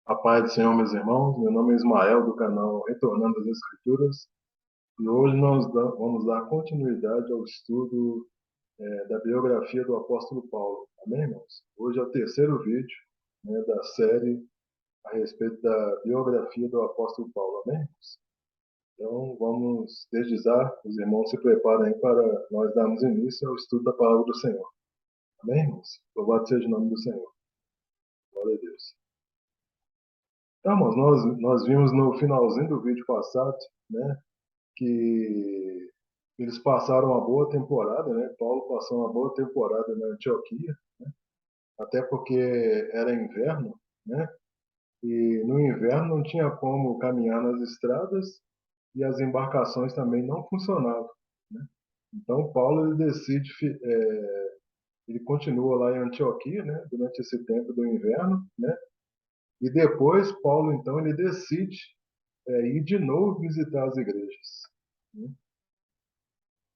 A paz do Senhor, meus irmãos. Meu nome é Ismael, do canal Retornando às Escrituras, e hoje nós vamos dar continuidade ao estudo da biografia do apóstolo Paulo. Amém, irmãos? Hoje é o terceiro vídeo, da série a respeito da biografia do apóstolo Paulo. Amém, irmãos? Então, vamos, desde já, os irmãos se preparem para nós darmos início ao estudo da palavra do Senhor. Amém, irmãos? Louvado seja o nome do Senhor. Glória a Deus. Então, irmãos, nós vimos no finalzinho do vídeo passado, né, que eles passaram uma boa temporada, né? Paulo passou uma boa temporada na Antioquia, até porque era inverno, né? E no inverno não tinha como caminhar nas estradas e as embarcações também não funcionavam, né? Então Paulo ele decide, ele continua lá em Antioquia, né? Durante esse tempo do inverno, né? E depois Paulo então ele decide ir de novo visitar as igrejas, né?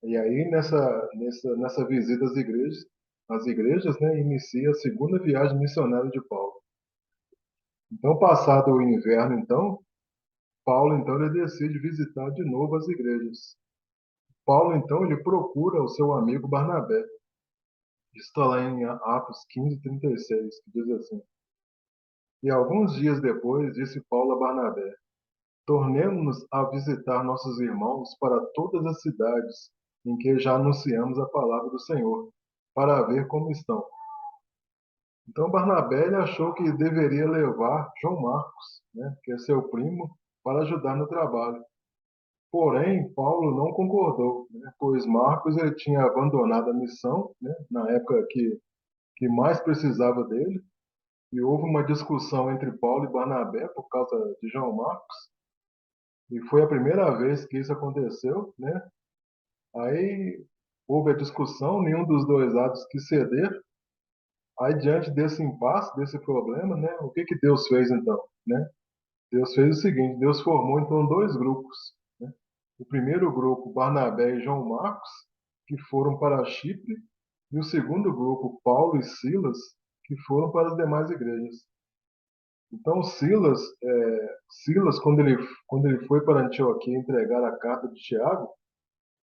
E aí, nessa visita às igrejas, né, inicia a segunda viagem missionária de Paulo. Então, passado o inverno, então, Paulo, então, ele decide visitar de novo as igrejas. Paulo, então, ele procura o seu amigo Barnabé. Isso está lá em Atos 15:36, que diz assim: E alguns dias depois, disse Paulo a Barnabé: Tornemo-nos a visitar nossos irmãos para todas as cidades em que já anunciamos a palavra do Senhor, para ver como estão. Então Barnabé ele achou que deveria levar João Marcos, né, que é seu primo, para ajudar no trabalho. Porém, Paulo não concordou, né, pois Marcos ele tinha abandonado a missão, né, na época que mais precisava dele, e houve uma discussão entre Paulo e Barnabé por causa de João Marcos, e foi a primeira vez que isso aconteceu, né? Aí houve a discussão, nenhum dos dois lados quis ceder. Aí, diante desse impasse, desse problema, né, o que que Deus fez então, né? Deus fez o seguinte: Deus formou então dois grupos, né? O primeiro grupo, Barnabé e João Marcos, que foram para Chipre, e o segundo grupo, Paulo e Silas, que foram para as demais igrejas. Então, Silas, quando ele foi para Antioquia entregar a carta de Tiago,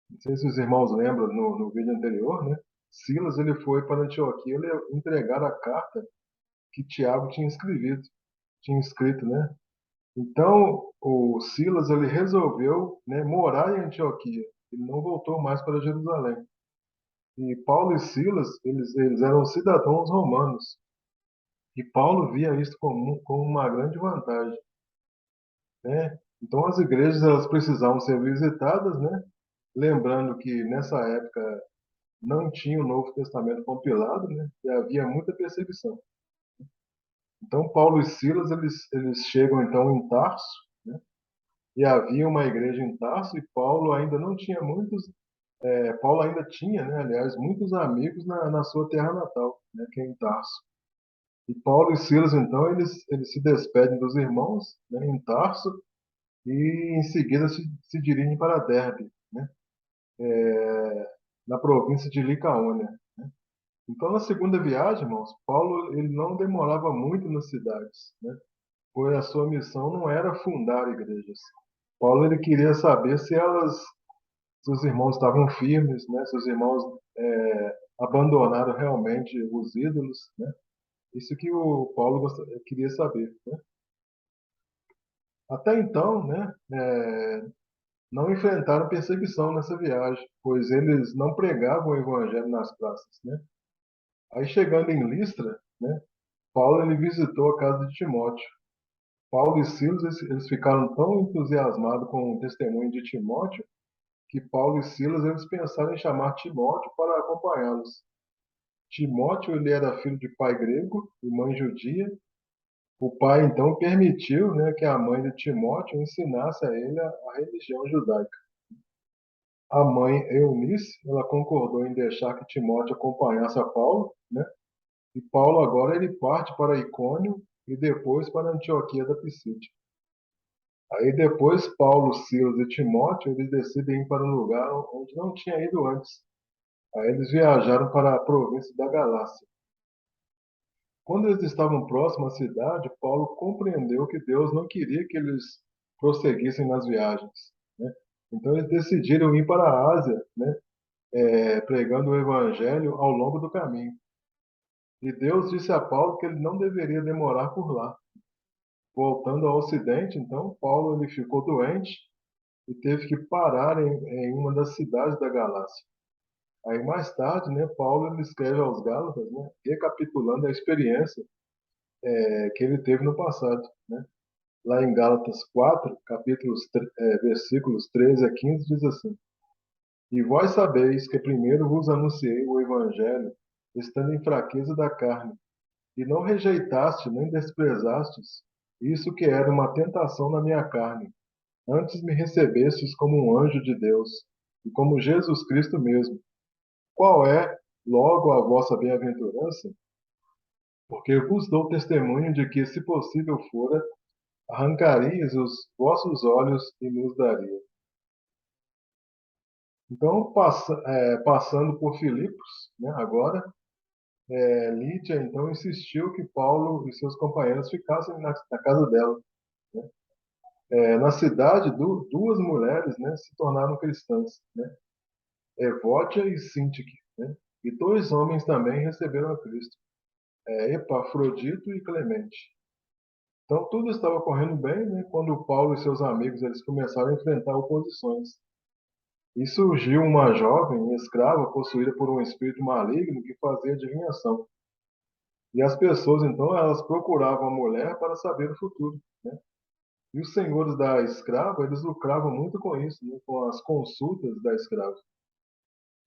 não sei se os irmãos lembram no vídeo anterior, né? Silas ele foi para Antioquia ele entregar a carta que Tiago tinha escrito, né? Então, o Silas ele resolveu, né, morar em Antioquia. Ele não voltou mais para Jerusalém. E Paulo e Silas, eles eram cidadãos romanos. E Paulo via isso como uma grande vantagem, né? Então, as igrejas elas precisavam ser visitadas, né? Lembrando que nessa época não tinha o Novo Testamento compilado, né? E havia muita perseguição. Então, Paulo e Silas eles chegam então em Tarso, né? E havia uma igreja em Tarso e Paulo ainda não tinha Paulo ainda tinha, né, aliás, muitos amigos na sua terra natal, né, que é em Tarso. E Paulo e Silas, então, eles se despedem dos irmãos, né, em Tarso e em seguida se dirigem para Derbe, né, na província de Licaônia. Então, na segunda viagem, irmãos, Paulo ele não demorava muito nas cidades, né, pois a sua missão não era fundar igrejas. Paulo ele queria saber se os irmãos estavam firmes, né? Se os irmãos abandonaram realmente os ídolos, né? Isso que o Paulo queria saber, né? Até então, né? Não enfrentaram perseguição nessa viagem, pois eles não pregavam o evangelho nas praças, né? Aí chegando em Listra, né? Paulo ele visitou a casa de Timóteo. Paulo e Silas eles ficaram tão entusiasmados com o testemunho de Timóteo que Paulo e Silas eles pensaram em chamar Timóteo para acompanhá-los. Timóteo ele era filho de pai grego e mãe judia. O pai então permitiu, né, que a mãe de Timóteo ensinasse a ele a religião judaica. A mãe Eunice, ela concordou em deixar que Timóteo acompanhasse a Paulo, né? E Paulo agora ele parte para Icônio e depois para Antioquia da Pisídia. Aí depois Paulo, Silas e Timóteo eles decidem ir para um lugar onde não tinha ido antes. Aí eles viajaram para a província da Galácia. Quando eles estavam próximos à cidade, Paulo compreendeu que Deus não queria que eles prosseguissem nas viagens, né? Então eles decidiram ir para a Ásia, né, pregando o evangelho ao longo do caminho. E Deus disse a Paulo que ele não deveria demorar por lá. Voltando ao Ocidente, então, Paulo ele ficou doente e teve que parar em uma das cidades da Galácia. Aí mais tarde, né, Paulo ele escreve aos Gálatas, né, recapitulando a experiência que ele teve no passado, né? Lá em Gálatas 4, versículos 13 a 15, diz assim: E vós sabeis que primeiro vos anunciei o evangelho, estando em fraqueza da carne, e não rejeitaste nem desprezastes isso que era uma tentação na minha carne. Antes me recebestes como um anjo de Deus, e como Jesus Cristo mesmo. Qual é, logo, a vossa bem-aventurança? Porque vos dou testemunho de que, se possível fora, arrancarias os vossos olhos e nos daria. Então, passando por Filipos, né, agora, Lídia então insistiu que Paulo e seus companheiros ficassem na casa dela, né? Na cidade, duas mulheres, né, se tornaram cristãs, né? Evódia e Sintique, né? E dois homens também receberam a Cristo, Epafrodito e Clemente. Então tudo estava correndo bem, né, quando Paulo e seus amigos eles começaram a enfrentar oposições. E surgiu uma jovem escrava possuída por um espírito maligno que fazia adivinhação. E as pessoas, então, elas procuravam a mulher para saber o futuro, né? E os senhores da escrava, eles lucravam muito com isso, né? Com as consultas da escrava.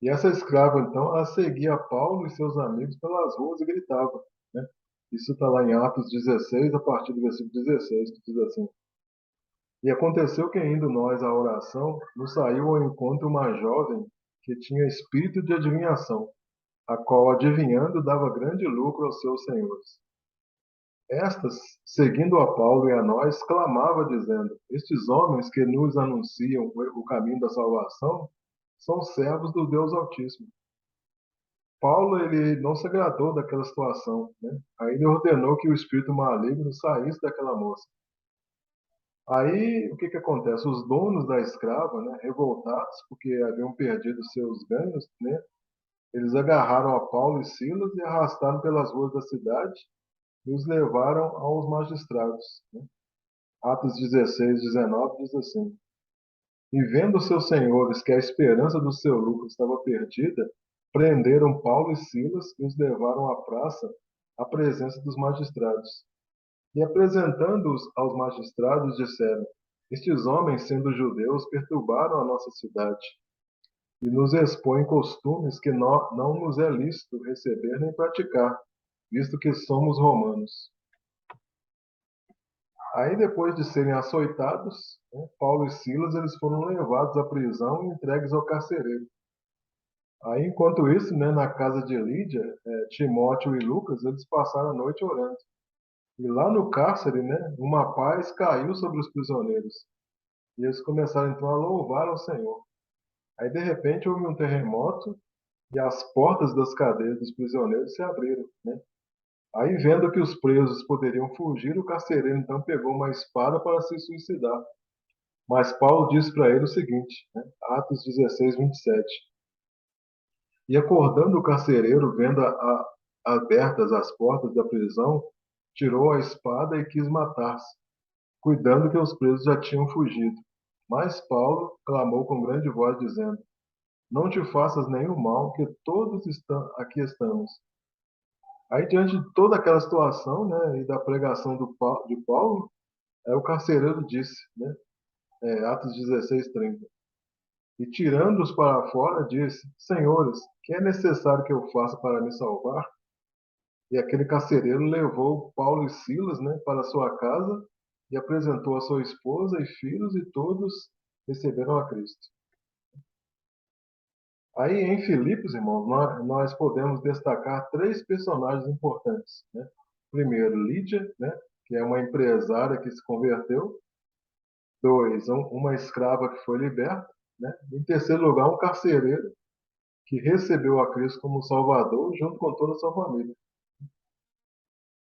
E essa escrava, então, ela seguia Paulo e seus amigos pelas ruas e gritava, né? Isso está lá em Atos 16, a partir do versículo 16, que diz assim: E aconteceu que, indo nós à oração, nos saiu ao encontro uma jovem que tinha espírito de adivinhação, a qual, adivinhando, dava grande lucro aos seus senhores. Estas, seguindo a Paulo e a nós, clamava, dizendo: Estes homens que nos anunciam o caminho da salvação são servos do Deus Altíssimo. Paulo ele não se agradou daquela situação, né? Aí ele ordenou que o espírito maligno saísse daquela moça. Aí o que que acontece? Os donos da escrava, né, revoltados porque haviam perdido seus ganhos, né, eles agarraram a Paulo e Silas e arrastaram pelas ruas da cidade e os levaram aos magistrados, né? Atos 16, 19 diz assim: E vendo seus senhores que a esperança do seu lucro estava perdida, prenderam Paulo e Silas e os levaram à praça, à presença dos magistrados. E apresentando-os aos magistrados, disseram: Estes homens, sendo judeus, perturbaram a nossa cidade e nos expõem costumes que não nos é lícito receber nem praticar, visto que somos romanos. Aí, depois de serem açoitados, né, Paulo e Silas eles foram levados à prisão e entregues ao carcereiro. Aí, enquanto isso, né, na casa de Lídia, Timóteo e Lucas eles passaram a noite orando. E lá no cárcere, né, uma paz caiu sobre os prisioneiros. E eles começaram então a louvar ao Senhor. Aí, de repente, houve um terremoto e as portas das cadeias dos prisioneiros se abriram, né? Aí, vendo que os presos poderiam fugir, o carcereiro então pegou uma espada para se suicidar. Mas Paulo disse para ele o seguinte, né? Atos 16, 27. E acordando o carcereiro, vendo abertas as portas da prisão, tirou a espada e quis matar-se, cuidando que os presos já tinham fugido. Mas Paulo clamou com grande voz, dizendo: Não te faças nenhum mal, que todos aqui estamos. Aí, diante de toda aquela situação, né, e da pregação de Paulo, o carcereiro disse, né, Atos 16, 30. E tirando-os para fora, disse: Senhores, que é necessário que eu faça para me salvar? E aquele carcereiro levou Paulo e Silas, né, para sua casa e apresentou a sua esposa e filhos, e todos receberam a Cristo. Aí em Filipos, irmãos, nós podemos destacar três personagens importantes, né? Primeiro, Lídia, né, que é uma empresária que se converteu. Dois, uma escrava que foi liberta, né? Em terceiro lugar, um carcereiro que recebeu a Cristo como Salvador junto com toda a sua família.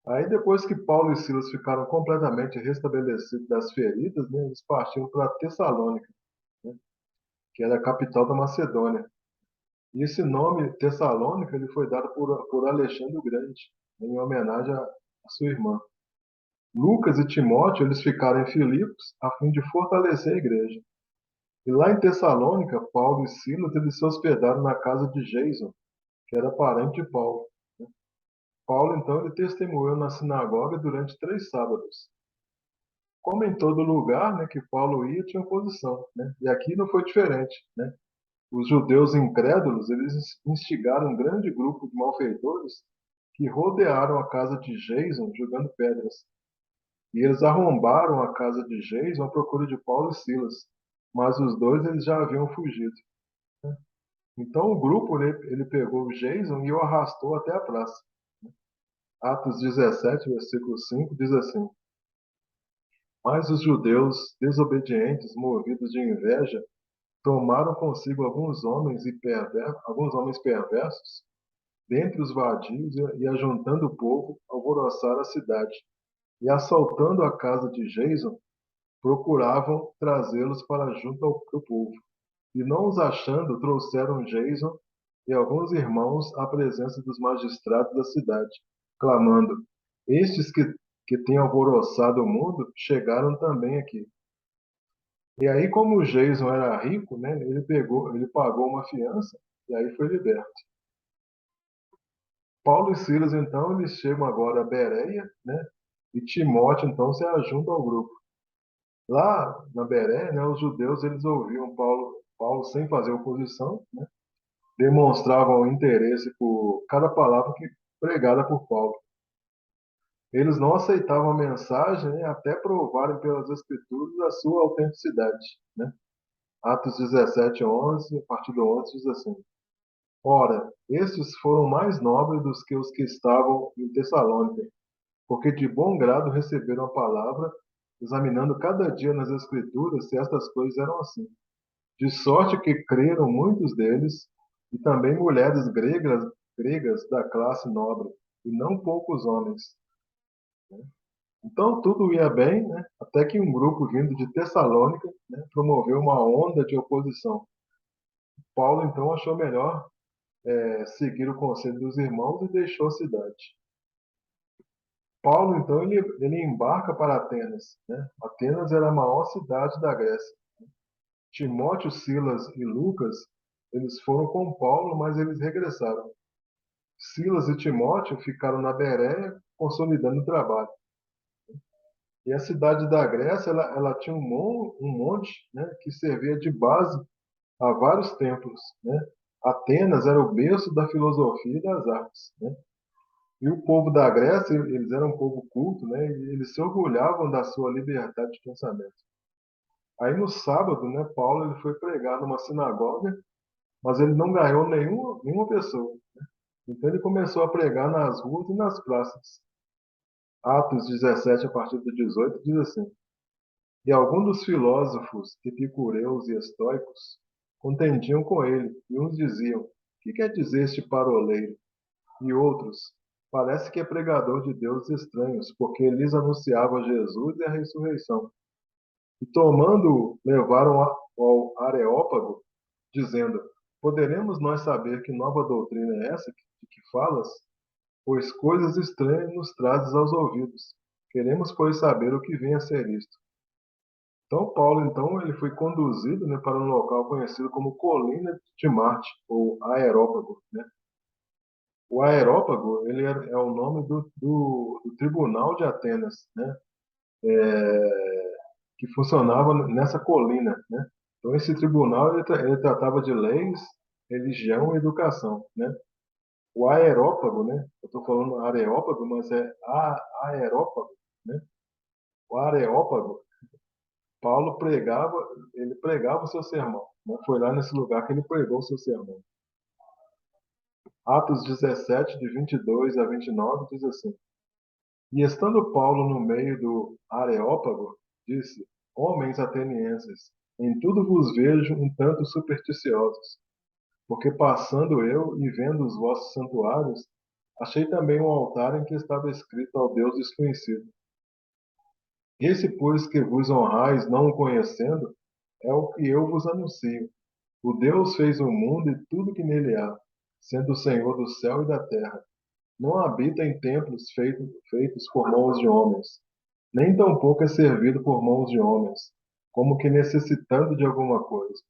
Aí depois que Paulo e Silas ficaram completamente restabelecidos das feridas, né, eles partiram para Tessalônica, né, que era a capital da Macedônia. E esse nome Tessalônica ele foi dado por Alexandre o Grande, em homenagem à sua irmã. Lucas e Timóteo eles ficaram em Filipos a fim de fortalecer a igreja. E lá em Tessalônica, Paulo e Silas eles se hospedaram na casa de Jason, que era parente de Paulo. Paulo então ele testemunhou na sinagoga durante 3 sábados. Como em todo lugar, né, que Paulo ia, tinha oposição, né? E aqui não foi diferente, né? Os judeus incrédulos, eles instigaram um grande grupo de malfeitores que rodearam a casa de Jason jogando pedras. E eles arrombaram a casa de Jason à procura de Paulo e Silas, mas os dois eles já haviam fugido. Então o grupo ele pegou o Jason e o arrastou até a praça. Atos 17, versículo 5 diz assim: Mas os judeus desobedientes, movidos de inveja, tomaram consigo alguns homens perversos, dentre os vadios, e ajuntando o povo, alvoroçaram a cidade. E assaltando a casa de Jason, procuravam trazê-los para junto do povo. E não os achando, trouxeram Jason e alguns irmãos à presença dos magistrados da cidade, clamando: Estes que têm alvoroçado o mundo chegaram também aqui. E aí, como o Jason era rico, né, ele pagou uma fiança e aí foi liberto. Paulo e Silas, então, eles chegam agora a Bereia, né, e Timóteo, então, se ajunta ao grupo. Lá na Bereia, né, os judeus eles ouviam Paulo sem fazer oposição, né, demonstravam interesse por cada palavra pregada por Paulo. Eles não aceitavam a mensagem, né, até provarem pelas escrituras a sua autenticidade, né? Atos 17, 11, a partir do 11 diz assim: Ora, estes foram mais nobres do que os que estavam em Tessalônica, porque de bom grado receberam a palavra, examinando cada dia nas escrituras se estas coisas eram assim. De sorte que creram muitos deles, e também mulheres gregas da classe nobre, e não poucos homens. Então tudo ia bem, né? Até que um grupo vindo de Tessalônica, né, promoveu uma onda de oposição. Paulo então achou melhor seguir o conselho dos irmãos e deixou a cidade. Paulo então ele embarca para Atenas, né? Atenas era a maior cidade da Grécia. Timóteo, Silas e Lucas eles foram com Paulo, mas eles regressaram. Silas e Timóteo ficaram na Bereia, consolidando o trabalho. E a cidade da Grécia, ela tinha um monte, né, que servia de base a vários templos, né? Atenas era o berço da filosofia e das artes, né? E o povo da Grécia, eles eram um povo culto, né? E eles se orgulhavam da sua liberdade de pensamento. Aí no sábado, né, Paulo ele foi pregar numa sinagoga, mas ele não ganhou nenhuma pessoa. Então ele começou a pregar nas ruas e nas praças. Atos 17, a partir do 18, diz assim: E alguns dos filósofos epicureus e estoicos contendiam com ele, e uns diziam: Que quer dizer este paroleiro? E outros: Parece que é pregador de deuses estranhos, porque lhes anunciava Jesus e a ressurreição. E tomando-o, levaram ao Areópago, dizendo: Poderemos nós saber que nova doutrina é essa de que falas? Pois coisas estranhas nos trazes aos ouvidos. Queremos, pois, saber o que vem a ser isto. Então, Paulo, então, ele foi conduzido, né, para um local conhecido como Colina de Marte, ou Aerópago, né? O Aerópago, ele é o nome do Tribunal de Atenas, né? Que funcionava nessa colina, né? Então, esse tribunal, ele tratava de leis, religião e educação, né? O Aerópago, né? Eu estou falando Areópago, mas é Aerópago, né? O Areópago, Paulo pregava, ele pregava o seu sermão, né? Foi lá nesse lugar que ele pregou o seu sermão. Atos 17, de 22 a 29, diz assim: E estando Paulo no meio do Areópago, disse: Homens atenienses, em tudo vos vejo um tanto supersticiosos, porque passando eu e vendo os vossos santuários, Achei também um altar em que estava escrito ao Deus desconhecido. Esse, pois, que vos honrais não o conhecendo, é o que eu vos anuncio. O Deus fez o mundo e tudo que nele há, sendo o Senhor do céu e da terra. Não habita em templos feitos por mãos de homens, nem tampouco é servido por mãos de homens, como que necessitando de alguma coisa.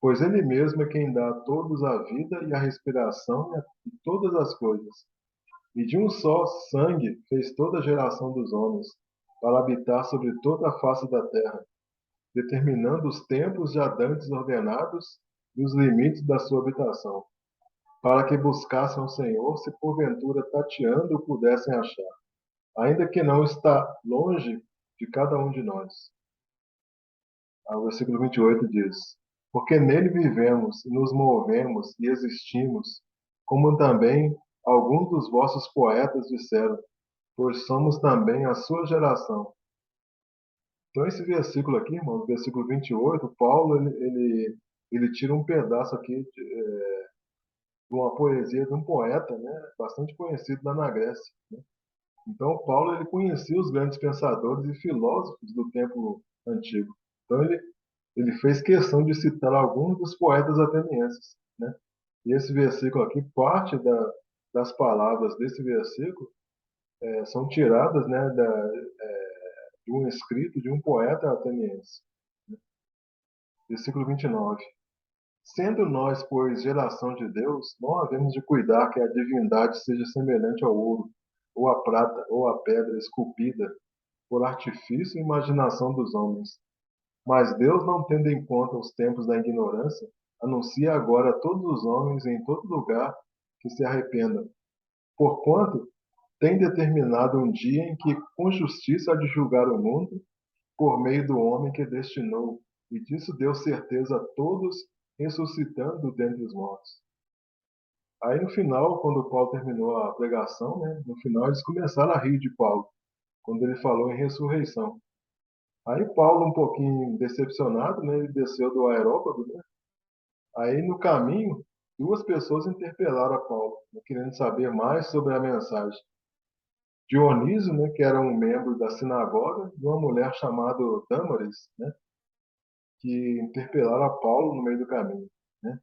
Pois ele mesmo é quem dá a todos a vida e a respiração e todas as coisas. E de um só sangue fez toda a geração dos homens, para habitar sobre toda a face da terra, determinando os tempos já dantes ordenados e os limites da sua habitação, para que buscassem o Senhor, se porventura tateando o pudessem achar, ainda que não está longe de cada um de nós. O versículo 28 diz: Porque nele vivemos, e nos movemos e existimos, como também alguns dos vossos poetas disseram, pois somos também a sua geração. Então, esse versículo aqui, irmãos, versículo 28, Paulo, ele tira um pedaço aqui de uma poesia de um poeta, né, bastante conhecido lá na Grécia. Então, Paulo, ele conhecia os grandes pensadores e filósofos do tempo antigo. Então, ele fez questão de citar alguns dos poetas atenienses, né? E esse versículo aqui, parte das palavras desse versículo são tiradas, né, de um escrito de um poeta ateniense. Versículo 29. Sendo nós, pois, geração de Deus, não havemos de cuidar que a divindade seja semelhante ao ouro, ou à prata, ou à pedra esculpida, por artifício e imaginação dos homens. Mas Deus, não tendo em conta os tempos da ignorância, anuncia agora a todos os homens em todo lugar que se arrependam, porquanto tem determinado um dia em que com justiça há de julgar o mundo por meio do homem que destinou, e disso deu certeza a todos, ressuscitando dentre os mortos. Aí no final, quando Paulo terminou a pregação, né, no final eles começaram a rir de Paulo, quando ele falou em ressurreição. Aí Paulo, um pouquinho decepcionado, né, ele desceu do aerópago, né? Aí no caminho, duas pessoas interpelaram a Paulo, né, querendo saber mais sobre a mensagem. Dionísio, né, que era um membro da sinagoga, e uma mulher chamada Dâmaris, né, que interpelaram a Paulo no meio do caminho, né?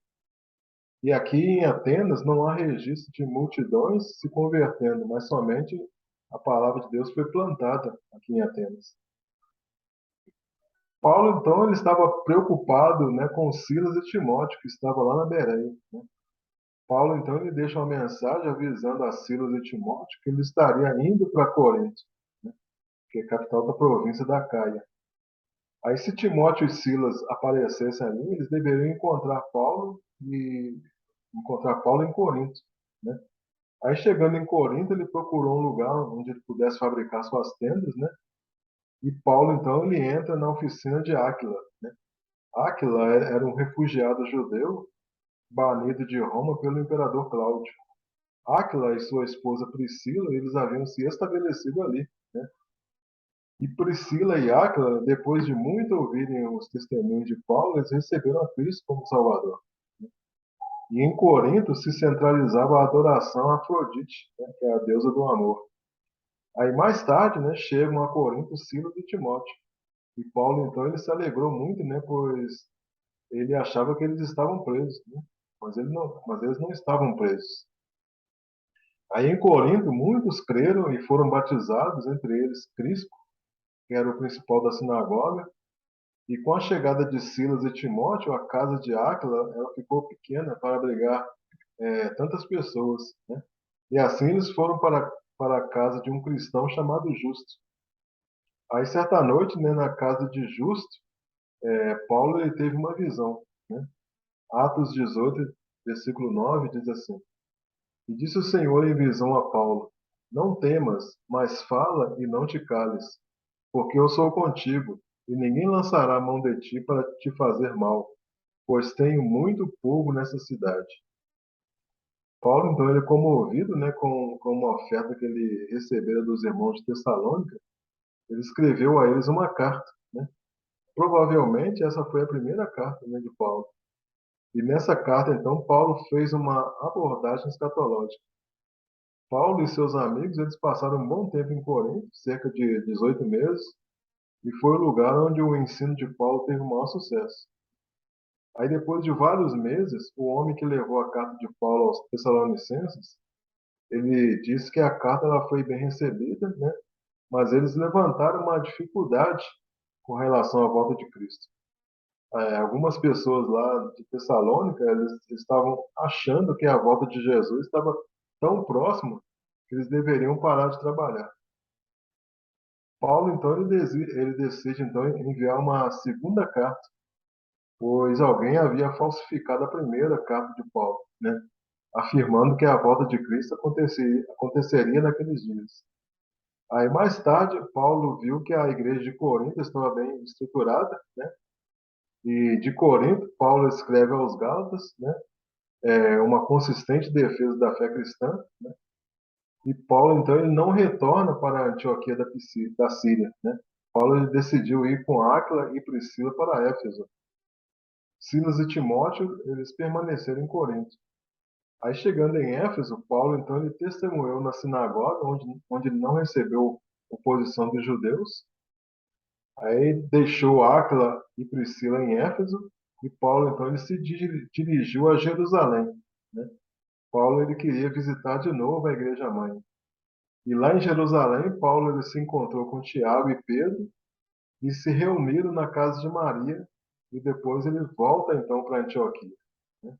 E aqui em Atenas não há registro de multidões se convertendo, mas somente a palavra de Deus foi plantada aqui em Atenas. Paulo, então, ele estava preocupado, né, com Silas e Timóteo, que estavam lá na Bereia, né? Paulo, então, ele deixa uma mensagem avisando a Silas e Timóteo que ele estaria indo para Corinto, né, que é a capital da província da Caia. Aí, se Timóteo e Silas aparecessem ali, eles deveriam encontrar Paulo em Corinto, né? Aí, chegando em Corinto, ele procurou um lugar onde ele pudesse fabricar suas tendas, né? E Paulo, então, ele entra na oficina de Áquila, né? Áquila era um refugiado judeu banido de Roma pelo imperador Cláudio. Áquila e sua esposa Priscila, eles haviam se estabelecido ali, né? E Priscila e Áquila, depois de muito ouvirem os testemunhos de Paulo, eles receberam a Cristo como Salvador. E em Corinto se centralizava a adoração a Afrodite, né, que é a deusa do amor. Aí mais tarde, né, chegam a Corinto Silas e Timóteo. E Paulo, então, ele se alegrou muito, né, pois ele achava que eles estavam presos, né? Mas eles não estavam presos. Aí em Corinto, muitos creram e foram batizados, entre eles Crispo, que era o principal da sinagoga. E com a chegada de Silas e Timóteo, a casa de Áquila ela ficou pequena para abrigar tantas pessoas, né? E assim eles foram para a casa de um cristão chamado Justo. Aí certa noite, né, na casa de Justo, Paulo ele teve uma visão, né? Atos 18, versículo 9 diz assim: E disse o Senhor em visão a Paulo: Não temas, mas fala e não te cales, porque eu sou contigo, e ninguém lançará a mão de ti para te fazer mal, pois tenho muito povo nessa cidade. Paulo, então, ele é comovido, né, com uma oferta que ele recebera dos irmãos de Tessalônica, ele escreveu a eles uma carta, né? Provavelmente essa foi a primeira carta, né, de Paulo. E nessa carta, então, Paulo fez uma abordagem escatológica. Paulo e seus amigos, eles passaram um bom tempo em Corinto, cerca de 18 meses, e foi o lugar onde o ensino de Paulo teve o maior sucesso. Aí, depois de vários meses, o homem que levou a carta de Paulo aos Tessalonicenses, ele disse que a carta ela foi bem recebida, né? Mas eles levantaram uma dificuldade com relação à volta de Cristo. Algumas pessoas lá de Tessalônica, eles estavam achando que a volta de Jesus estava tão próxima que eles deveriam parar de trabalhar. Paulo, então, ele decide então enviar uma segunda carta, pois alguém havia falsificado a primeira carta de Paulo, né? Afirmando que a volta de Cristo aconteceria naqueles dias. Aí, mais tarde, Paulo viu que a igreja de Corinto estava bem estruturada, né? E de Corinto, Paulo escreve aos Gálatas, né? Uma consistente defesa da fé cristã. E Paulo, então, ele não retorna para a Antioquia da Síria, né? Paulo ele decidiu ir com Áquila e Priscila para Éfeso. Silas e Timóteo, eles permaneceram em Corinto. Aí, chegando em Éfeso, Paulo, então, ele testemunhou na sinagoga, onde ele não recebeu oposição dos judeus. Aí, deixou Áquila e Priscila em Éfeso, e Paulo, então, ele se dirigiu a Jerusalém, né? Paulo, ele queria visitar de novo a igreja-mãe. E lá em Jerusalém, Paulo, ele se encontrou com Tiago e Pedro, e se reuniram na casa de Maria, e depois ele volta, então, para Antioquia, né?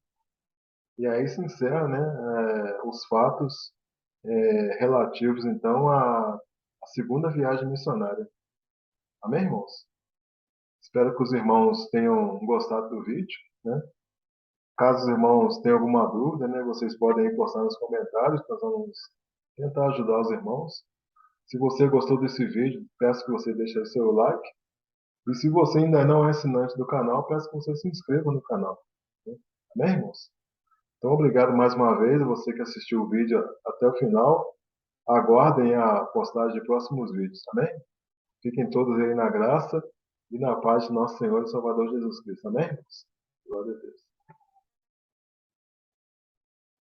E aí se encerra, né, os fatos relativos, então, à segunda viagem missionária. Amém, irmãos? Espero que os irmãos tenham gostado do vídeo, né? Caso os irmãos tenham alguma dúvida, né, vocês podem aí postar nos comentários, nós vamos tentar ajudar os irmãos. Se você gostou desse vídeo, peço que você deixe aí seu like. E se você ainda não é assinante do canal, peço que você se inscreva no canal, né? Amém, irmãos? Então, obrigado mais uma vez a você que assistiu o vídeo até o final. Aguardem a postagem de próximos vídeos, amém? Fiquem todos aí na graça e na paz de nosso Senhor e Salvador Jesus Cristo, amém, irmãos? Glória a Deus.